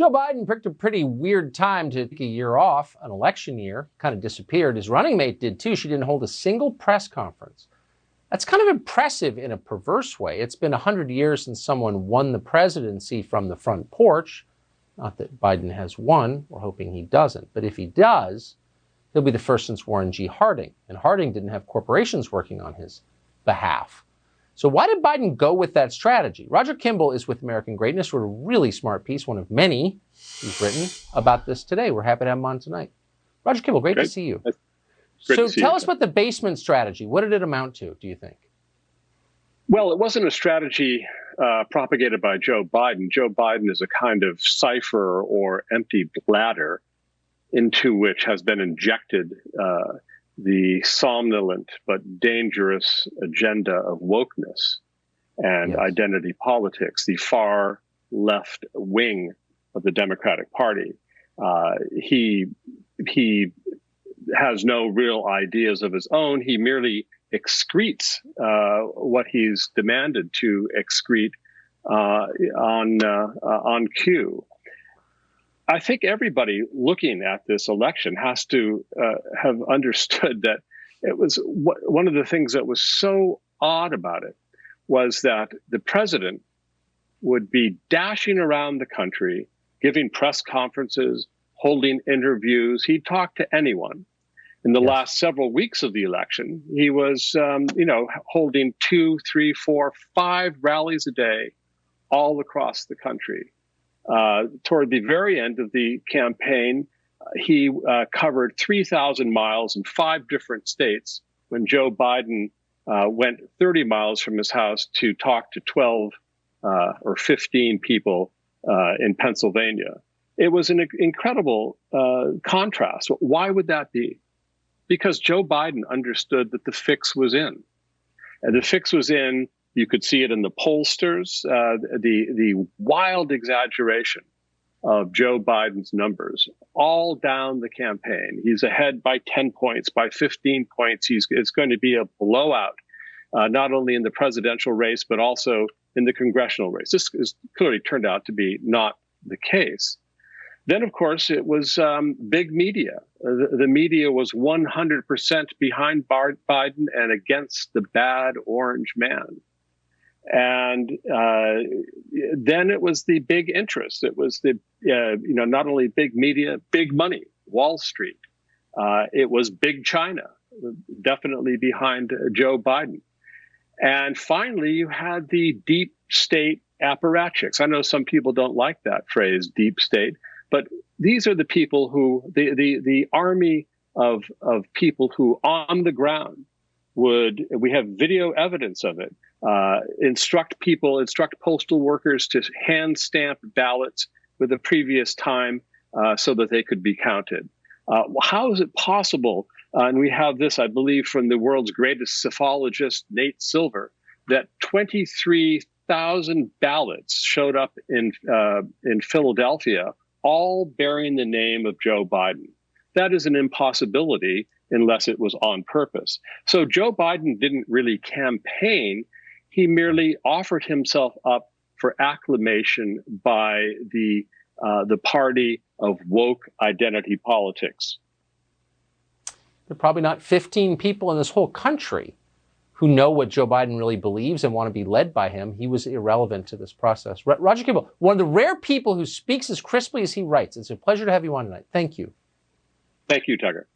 Joe Biden picked a pretty weird time to take a year off, an election year, kind of disappeared. His running mate did too. She didn't hold a single press conference. That's kind of impressive in a perverse way. It's been 100 years since someone won the presidency from the front porch. Not that Biden has won. We're hoping he doesn't. But if he does, he'll be the first since Warren G. Harding. And Harding didn't have corporations working on his behalf. So why did Biden go with that strategy? Roger Kimball is with American Greatness, wrote a really smart piece, one of many he's written about this today. We're happy to have him on tonight. Roger Kimball, great to see you. So tell us about the basement strategy. What did it amount to, do you think? Well, it wasn't a strategy propagated by Joe Biden. Joe Biden is a kind of cipher or empty bladder into which has been injected the somnolent but dangerous agenda of wokeness and identity politics, the far left wing of the Democratic Party. He has no real ideas of his own. He merely excretes what he's demanded to excrete on cue. I think everybody looking at this election has to have understood that it was one of the things that was so odd about it was that the president would be dashing around the country, giving press conferences, holding interviews. He'd talk to anyone. In the last several weeks of the election, he was, holding 2, 3, 4, 5 rallies a day all across the country. Toward the very end of the campaign, he covered 3,000 miles in 5 different states when Joe Biden went 30 miles from his house to talk to 12 or 15 people in Pennsylvania. It was an incredible contrast. Why would that be? Because Joe Biden understood that the fix was in. And the fix was in. You could see it in the pollsters, the wild exaggeration of Joe Biden's numbers all down the campaign. He's ahead by 10 points, by 15 points. It's going to be a blowout, not only in the presidential race, but also in the congressional race. This is clearly turned out to be not the case. Then, of course, it was big media. The media was 100% behind Biden and against the bad orange man. And then it was the big interest. It was the, not only big media, big money, Wall Street. It was big China, definitely behind Joe Biden. And finally, you had the deep state apparatchiks. I know some people don't like that phrase, deep state, but these are the people who, the army of people who on the ground we have video evidence of it, instruct postal workers to hand stamp ballots with the previous time so that they could be counted. How is it possible? And we have this, I believe, from the world's greatest psephologist, Nate Silver, that 23,000 ballots showed up in Philadelphia, all bearing the name of Joe Biden. That is an impossibility unless it was on purpose. So Joe Biden didn't really campaign. He merely offered himself up for acclamation by the party of woke identity politics. There are probably not 15 people in this whole country who know what Joe Biden really believes and want to be led by him. He was irrelevant to this process. Roger Kimball, one of the rare people who speaks as crisply as he writes. It's a pleasure to have you on tonight. Thank you. Thank you, Tucker.